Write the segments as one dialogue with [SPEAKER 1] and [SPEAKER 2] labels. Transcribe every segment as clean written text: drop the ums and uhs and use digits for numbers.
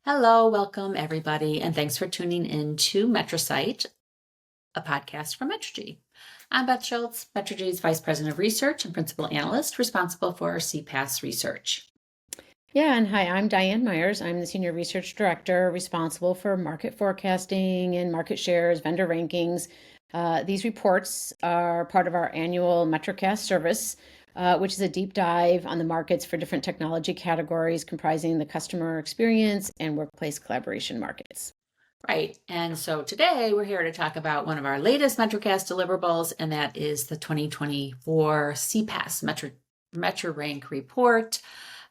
[SPEAKER 1] Hello, welcome everybody, and thanks for tuning in to MetriSight, a podcast from Metrigy. I'm Beth Schultz, Metrigy's Vice President of Research and Principal Analyst responsible for our CPaaS research.
[SPEAKER 2] Yeah, and hi, I'm Diane Myers. I'm the Senior Research Director responsible for market forecasting and market shares, vendor rankings. These reports are part of our annual MetriCast service, which is a deep dive on the markets for different technology categories comprising the customer experience and workplace collaboration markets.
[SPEAKER 1] Right, and so today we're here to talk about one of our latest MetriCast deliverables, and that is the 2024 CPaaS MetriRank report.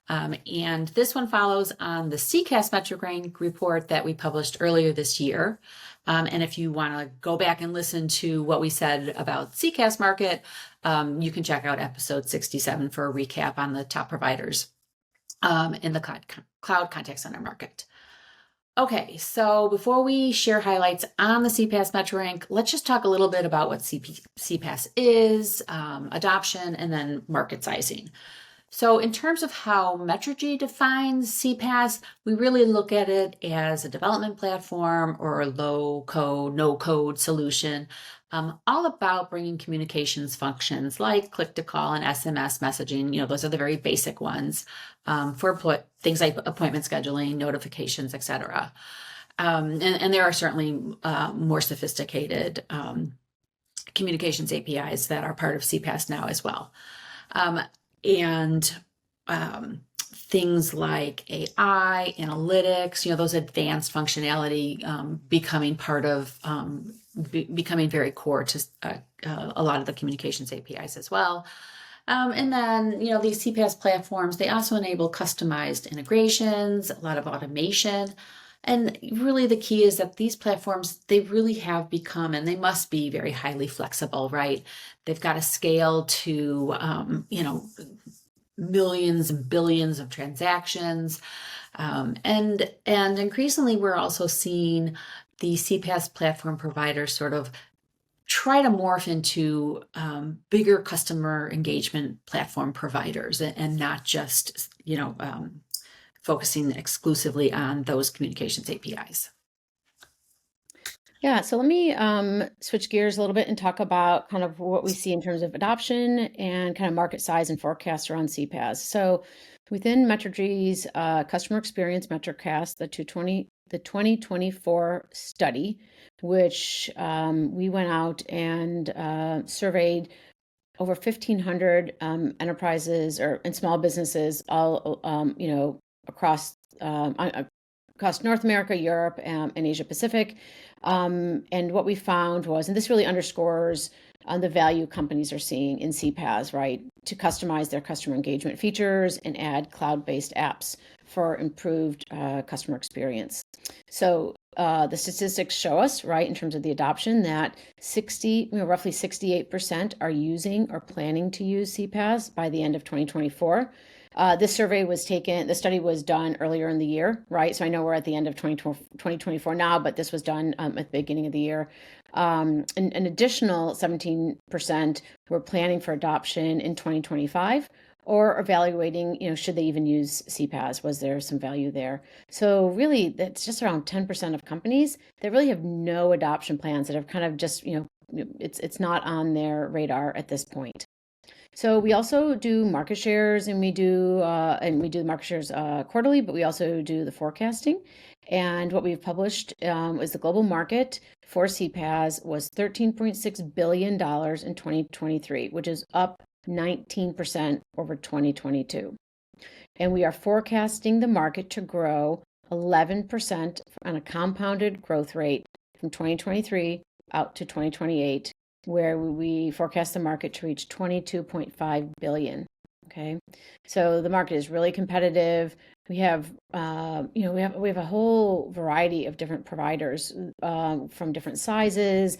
[SPEAKER 1] And this one follows on the CCaaS MetriRank report that we published earlier this year. And if you want to go back and listen to what we said about CCaaS market, you can check out episode 67 for a recap on the top providers in the cloud contact center market. Okay, so before we share highlights on the CPaaS MetriRank, let's just talk a little bit about what CPaaS is, adoption, and then market sizing. So in terms of how Metrigy defines CPaaS, we really look at it as a development platform or a low-code, no-code solution, all about bringing communications functions like click-to-call and SMS messaging. Those are the very basic ones for things like appointment scheduling, notifications, etc. And there are certainly more sophisticated communications APIs that are part of CPaaS now as well. And things like AI, analytics, those advanced functionality becoming part of, becoming very core to a lot of the communications APIs as well. And then, these CPaaS platforms, they also enable customized integrations, a lot of automation. And really the key is that these platforms, they really have become, and they must be very highly flexible, right? They've got to scale to, millions and billions of transactions. And increasingly, we're also seeing the CPaaS platform providers sort of try to morph into bigger customer engagement platform providers and not just, focusing exclusively on those communications APIs.
[SPEAKER 2] Yeah, so let me switch gears a little bit and talk about kind of what we see in terms of adoption and kind of market size and forecasts around CPaaS. So within Metrigy's customer experience MetriCast, the 2024 study, which we went out and surveyed over 1,500 enterprises and small businesses all across North America, Europe, and Asia Pacific. And what we found was, and this really underscores the value companies are seeing in CPaaS, right, to customize their customer engagement features and add cloud-based apps for improved customer experience. So the statistics show us, right, in terms of the adoption, that roughly 68% are using or planning to use CPaaS by the end of 2024. The study was done earlier in the year, right? So I know we're at the end of 2024 now, but this was done at the beginning of the year. An additional 17% were planning for adoption in 2025 or evaluating, should they even use CPaaS? Was there some value there? So really, that's just around 10% of companies that really have no adoption plans, that have kind of just, it's not on their radar at this point. So we also do market shares, and we do the market shares quarterly, but we also do the forecasting. And what we've published is the global market for CPaaS was $13.6 billion in 2023, which is up 19% over 2022. And we are forecasting the market to grow 11% on a compounded growth rate from 2023 out to 2028, where we forecast the market to reach $22.5 billion. Okay, so the market is really competitive. We have, we have a whole variety of different providers from different sizes,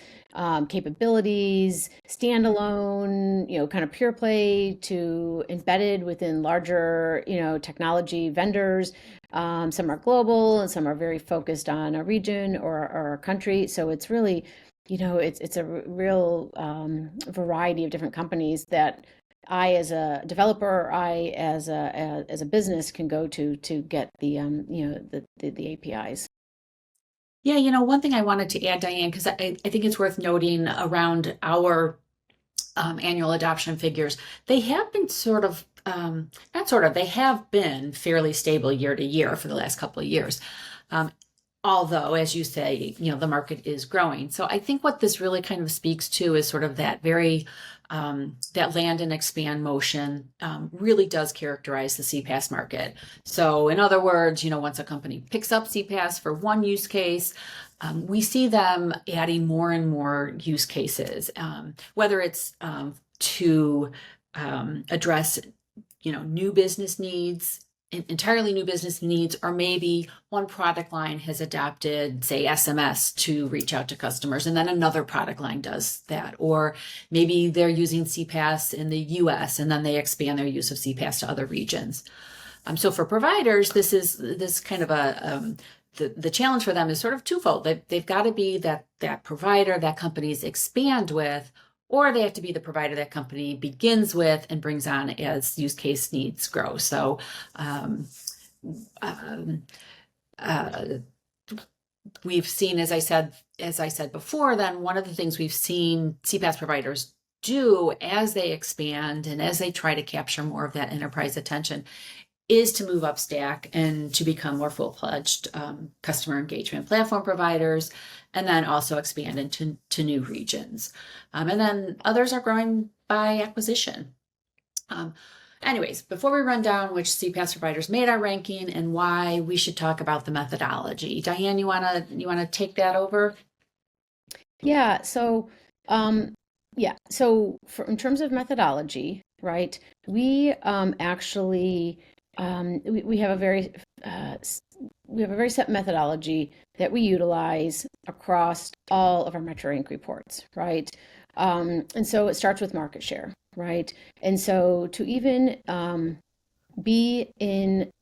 [SPEAKER 2] capabilities, standalone, kind of pure play to embedded within larger, technology vendors. Some are global and some are very focused on a region or a country. So it's really, it's a real variety of different companies that I, as a developer, or I, as a business, can go to get the APIs.
[SPEAKER 1] Yeah, one thing I wanted to add, Diane, because I think it's worth noting around our annual adoption figures, they have been not sort of, they have been fairly stable year to year for the last couple of years. Although, as you say, the market is growing. So I think what this really kind of speaks to is sort of that that land and expand motion really does characterize the CPaaS market. So in other words, once a company picks up CPaaS for one use case, we see them adding more and more use cases, whether it's to address, new business needs, entirely new business needs, or maybe one product line has adopted, say, SMS to reach out to customers, and then another product line does that. Or maybe they're using CPaaS in the US and then they expand their use of CPaaS to other regions. So for providers, this kind of the challenge for them is sort of twofold. They've got to be that provider that companies expand with, or they have to be the provider that company begins with and brings on as use case needs grow. So we've seen, as I said before, then one of the things we've seen CPaaS providers do as they expand and as they try to capture more of that enterprise attention is to move up stack and to become more full-fledged customer engagement platform providers, and then also expand into new regions. And then others are growing by acquisition. Anyways, before we run down which CPaaS providers made our ranking and why, we should talk about the methodology. Diane, you wanna take that over?
[SPEAKER 2] Yeah. So, in terms of methodology, right? We actually we have a very set methodology that we utilize across all of our MetriRank reports, right? And so it starts with market share, right? And so to even be in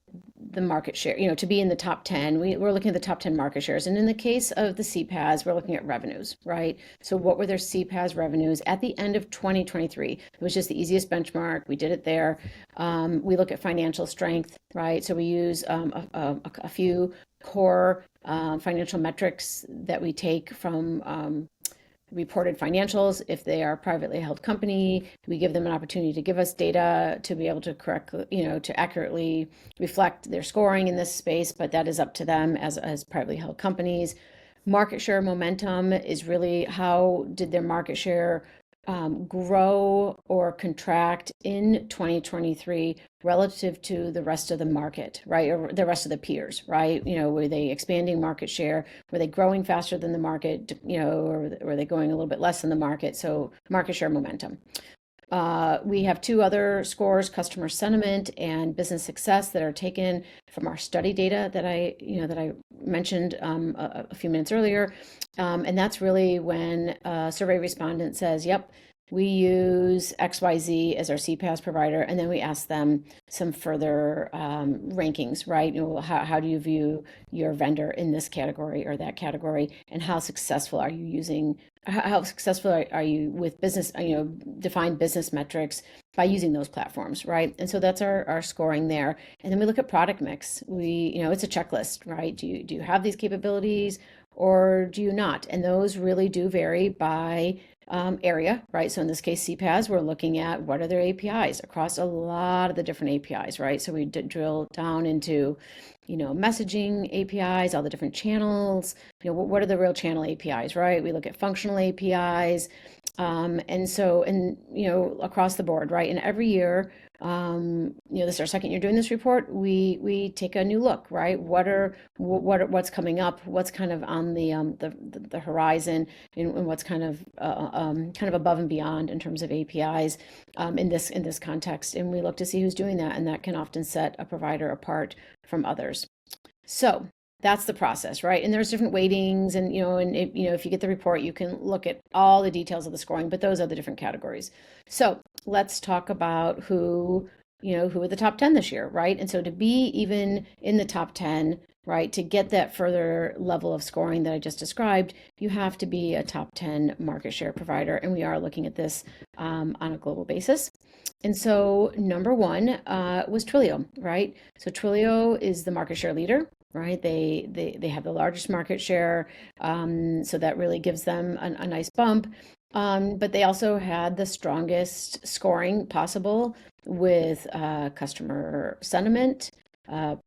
[SPEAKER 2] the market share, to be in the top 10, we're looking at the top 10 market shares. And in the case of the CPaaS, we're looking at revenues, right? So what were their CPaaS revenues at the end of 2023? It was just the easiest benchmark. We did it there. We look at financial strength, right? So we use a few core financial metrics that we take from reported financials. If they are a privately held company, we give them an opportunity to give us data to be able to to accurately reflect their scoring in this space, but that is up to them as privately held companies. Market share momentum is really how did their market share grow or contract in 2023 relative to the rest of the market, right? Or the rest of the peers, right? Were they expanding market share? Were they growing faster than the market, or were they going a little bit less than the market? So market share momentum. We have two other scores, customer sentiment and business success, that are taken from our study data that I mentioned a few minutes earlier. And that's really when a survey respondent says, yep, we use XYZ as our CPaaS provider, and then we ask them some further rankings, right? How do you view your vendor in this category or that category, and how successful are you with business, defined business metrics by using those platforms, right? And so that's our scoring there. And then we look at product mix. It's a checklist, right? Do you have these capabilities or do you not? And those really do vary by area, right? So in this case, CPaaS, we're looking at what are their APIs across a lot of the different APIs, right? So we drill down into, messaging APIs, all the different channels, what are the real channel APIs, right? We look at functional APIs, And so, and across the board, right? And every year, this is our second year doing this report. We take a new look, right? What's coming up? What's kind of on the horizon, and what's kind of above and beyond in terms of APIs, in this context. And we look to see who's doing that, and that can often set a provider apart from others. So that's the process, right? And there's different weightings, and if you get the report, you can look at all the details of the scoring, but those are the different categories. So let's talk about who are the top 10 this year, right? And so to be even in the top 10, right, to get that further level of scoring that I just described, you have to be a top 10 market share provider. And we are looking at this on a global basis. And so number one was Twilio, right? So Twilio is the market share leader, right? They have the largest market share, so that really gives them a nice bump. But they also had the strongest scoring possible with customer sentiment,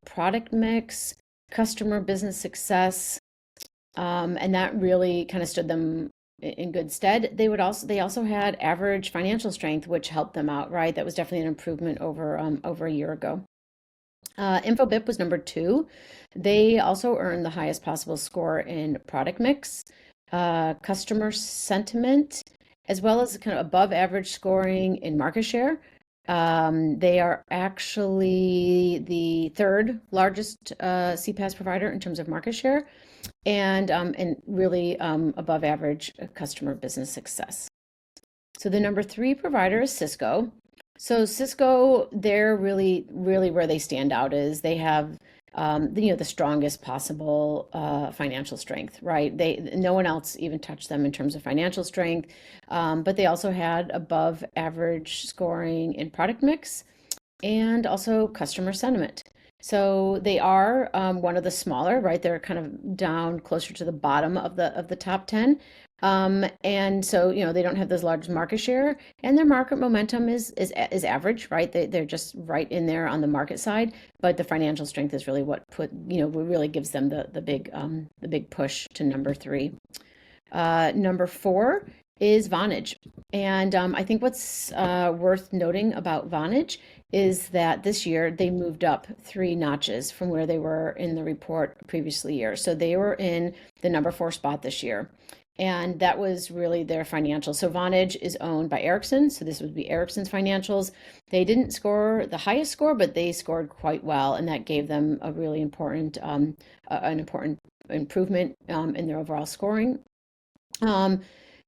[SPEAKER 2] product mix, customer business success, and that really kind of stood them in good stead. They also had average financial strength, which helped them out, right? That was definitely an improvement over a year ago. Infobip was number two. They also earned the highest possible score in product mix, customer sentiment, as well as kind of above average scoring in market share. They are actually the third largest CPaaS provider in terms of market share, and really above average customer business success. So the number three provider is Cisco. So Cisco, they're really, really where they stand out is they have the strongest possible financial strength, right? No one else even touched them in terms of financial strength, but they also had above average scoring in product mix and also customer sentiment. So they are one of the smaller, right? They're kind of down closer to the bottom of the top 10. And so, they don't have this large market share, and their market momentum is average, right? They're just right in there on the market side, but the financial strength is really what really gives them the big push to number three. Number four is Vonage. And I think what's worth noting about Vonage is that this year they moved up 3 notches from where they were in the report previously year. So they were in the number 4 spot this year. And that was really their financials. So Vonage is owned by Ericsson. So this would be Ericsson's financials. They didn't score the highest score, but they scored quite well. And that gave them a really important, an important improvement in their overall scoring.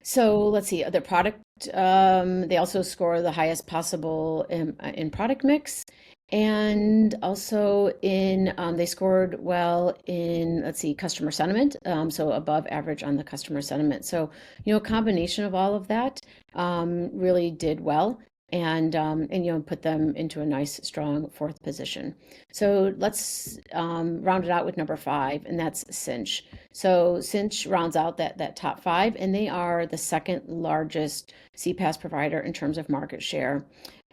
[SPEAKER 2] So let's see, their product, they also score the highest possible in product mix. And also they scored well in, let's see, customer sentiment, so above average on the customer sentiment. So, a combination of all of that really did well, and put them into a nice, strong 4th position. So let's round it out with number 5, and that's Cinch. So Cinch rounds out that top 5, and they are the 2nd largest CPaaS provider in terms of market share.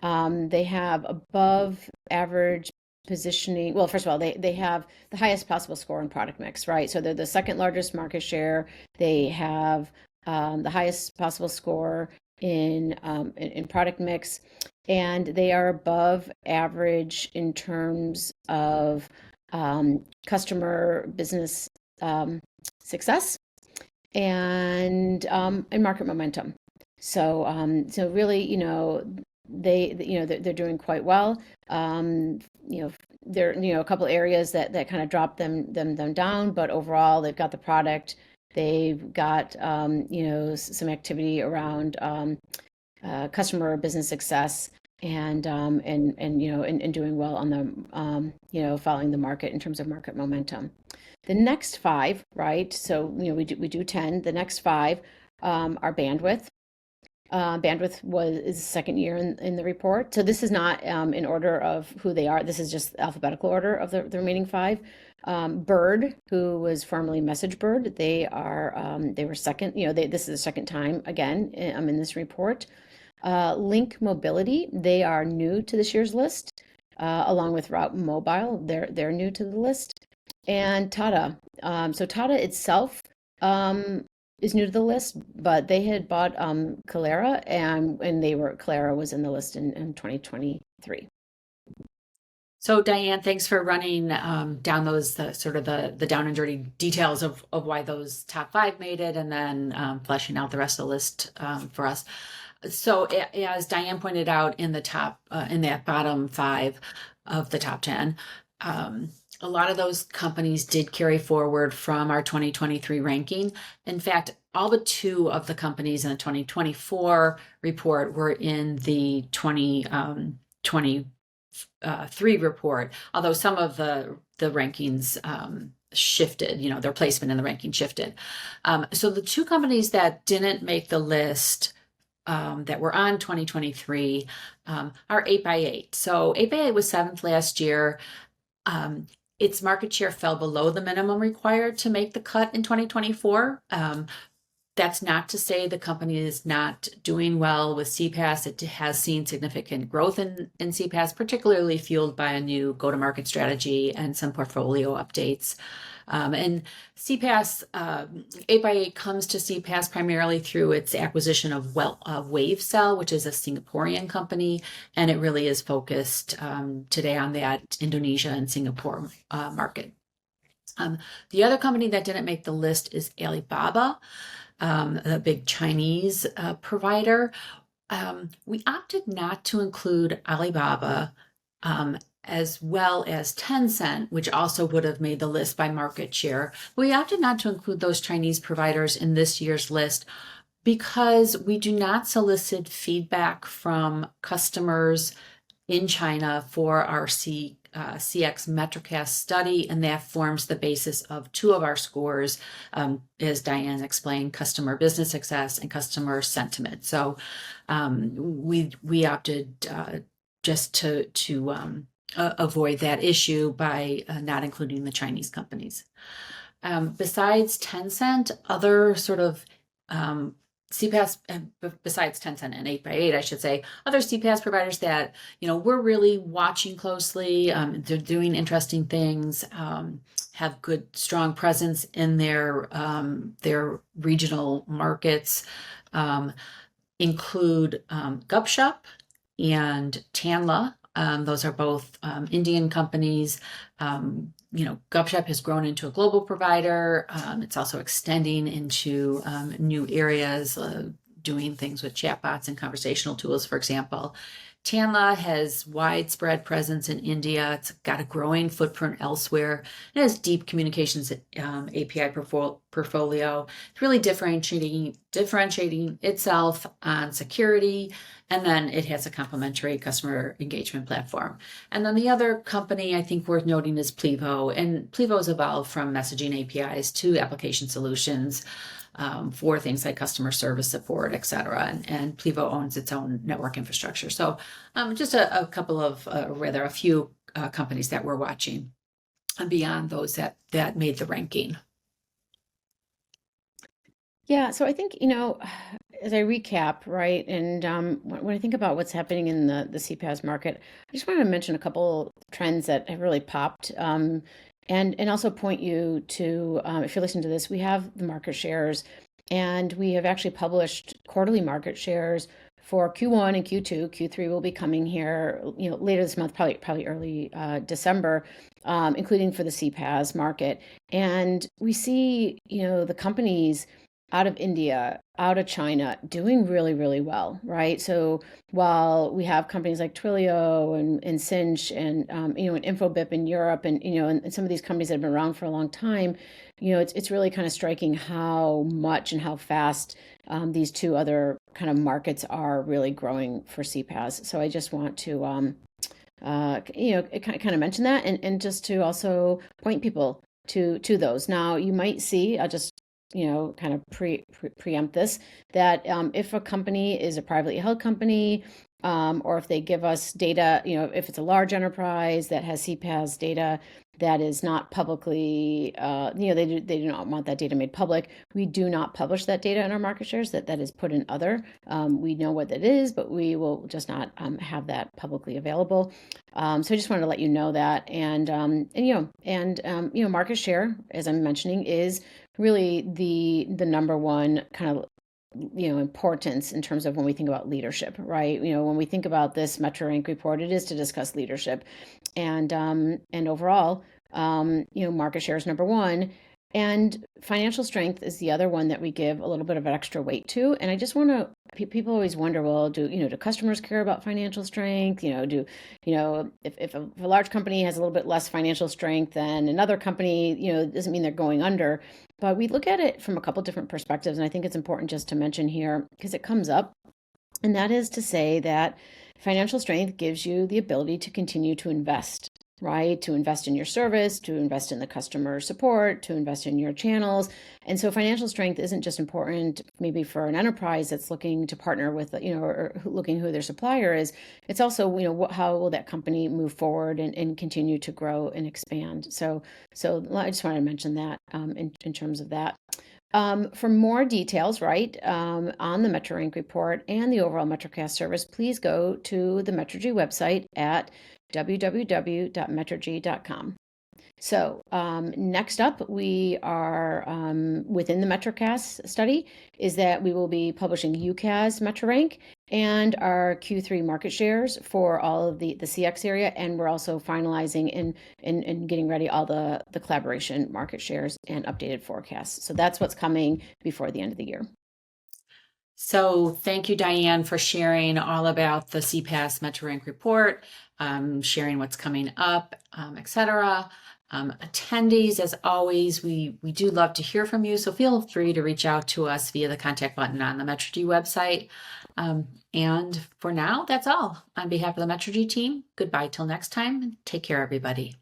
[SPEAKER 2] They have above average positioning. Well, first of all, they have the highest possible score in product mix, right? So they're the 2nd largest market share. They have the highest possible score in product mix, and they are above average in terms of customer business success and market momentum. So really, they're doing quite well. There a couple areas that kind of drop them down, but overall they've got the product. They've got some activity around customer business success and doing well on the following the market in terms of market momentum. The next 5, right? So we do 10. The next 5 are Bandwidth. Bandwidth is the 2nd year in the report. So this is not in order of who they are. This is just alphabetical order of the remaining 5. Bird, who was formerly MessageBird, they were 2nd. This is the 2nd time again in this report. Link Mobility, they are new to this year's list, along with Route Mobile. They're new to the list. And Tata. So Tata itself is new to the list, but they had bought Calera, and Calera was in the list in 2023.
[SPEAKER 1] So Diane, thanks for running down those the down and dirty details of why those top five made it, and then fleshing out the rest of the list for us. So as Diane pointed out in the top in that bottom five of the top 10, a lot of those companies did carry forward from our 2023 ranking. In fact, all but two of the companies in the 2024 report were in the 2023 report, although some of the rankings shifted, their placement in the ranking shifted. So the two companies that didn't make the list that were on 2023 are 8x8. So 8x8 was seventh last year. Its market share fell below the minimum required to make the cut in 2024. That's not to say the company is not doing well with CPaaS. It has seen significant growth in CPaaS, particularly fueled by a new go-to-market strategy and some portfolio updates. And CPaaS, 8x8 comes to CPaaS primarily through its acquisition of WaveCell, which is a Singaporean company, and it really is focused today on that Indonesia and Singapore market. The other company that didn't make the list is Alibaba, the big Chinese provider. We opted not to include Alibaba as well as Tencent, which also would have made the list by market share. We opted not to include those Chinese providers in this year's list because we do not solicit feedback from customers in China for our CX MetriCast study, and that forms the basis of two of our scores, as Diane explained, customer business success and customer sentiment. So we opted just to avoid that issue by not including the Chinese companies. Besides Tencent, other sort of CPaaS, besides Tencent and 8x8, I should say, other CPaaS providers that, we're really watching closely, they're doing interesting things, have good, strong presence in their regional markets, include Gupshup and Tanla. Those are both Indian companies. Gupshup has grown into a global provider. It's also extending into new areas, doing things with chatbots and conversational tools, for example. Tanla has widespread presence in India. It's got a growing footprint elsewhere. It has deep communications API portfolio. It's really differentiating itself on security, and then it has a complementary customer engagement platform. And then the other company I think worth noting is Plivo, and Plivo's evolved from messaging APIs to application solutions for things like customer service support, et cetera. And Plivo owns its own network infrastructure. So just a couple of, a few companies that we're watching beyond those that made the ranking.
[SPEAKER 2] Yeah, so I think, as I recap, right, and when I think about what's happening in the CPaaS market, I just wanted to mention a couple trends that have really popped, and also point you to, if you're listening to this, we have the market shares, and we have actually published quarterly market shares for Q1 and Q2. Q3 will be coming here, later this month, probably early December, including for the CPaaS market. And we see, the companies out of India, out of China, doing really, really well, right? So while we have companies like Twilio and Cinch and and Infobip in Europe, and and some of these companies that have been around for a long time, it's really kind of striking how much and how fast these two other kind of markets are really growing for CPaaS. So I just want to kind of mention that, and just to also point people to those. Now you might see, I'll just kind of preempt this, that if a company is a privately held company, or if they give us data, if it's a large enterprise that has CPaaS data that is not publicly, they do not want that data made public. We do not publish that data in our market shares. That is put in other. We know what that is, but we will just not have that publicly available. So I just wanted to let you know that, and market share, as I'm mentioning, is really the number one kind of importance in terms of when we think about leadership, right? When we think about this MetriRank report, it is to discuss leadership, and overall, market share is number one, and financial strength is the other one that we give a little bit of an extra weight to. And I just want to, people always wonder, well, do customers care about financial strength? If a large company has a little bit less financial strength than another company, it doesn't mean they're going under. But we look at it from a couple different perspectives, and I think it's important just to mention here because it comes up, and that is to say that financial strength gives you the ability to continue to invest, right? To invest in your service, to invest in the customer support, to invest in your channels. And so financial strength isn't just important maybe for an enterprise that's looking to partner with, or looking who their supplier is. It's also, how will that company move forward and continue to grow and expand? So I just wanted to mention that in terms of that. For more details, right, on the MetriRank report and the overall MetriCast service, please go to the Metrigy website at www.metrigy.com. So next up, we are within the MetriCast study is that we will be publishing UCAS MetriRank and our Q3 market shares for all of the CX area, and we're also finalizing and getting ready all the collaboration market shares and updated forecasts. So that's what's coming before the end of the year.
[SPEAKER 1] So thank you, Diane, for sharing all about the CPaaS MetriRank report, sharing what's coming up, etc. Attendees, as always, we do love to hear from you, so feel free to reach out to us via the contact button on the Metrigy website. And for now, that's all. On behalf of the Metrigy team, goodbye till next time, and take care, everybody.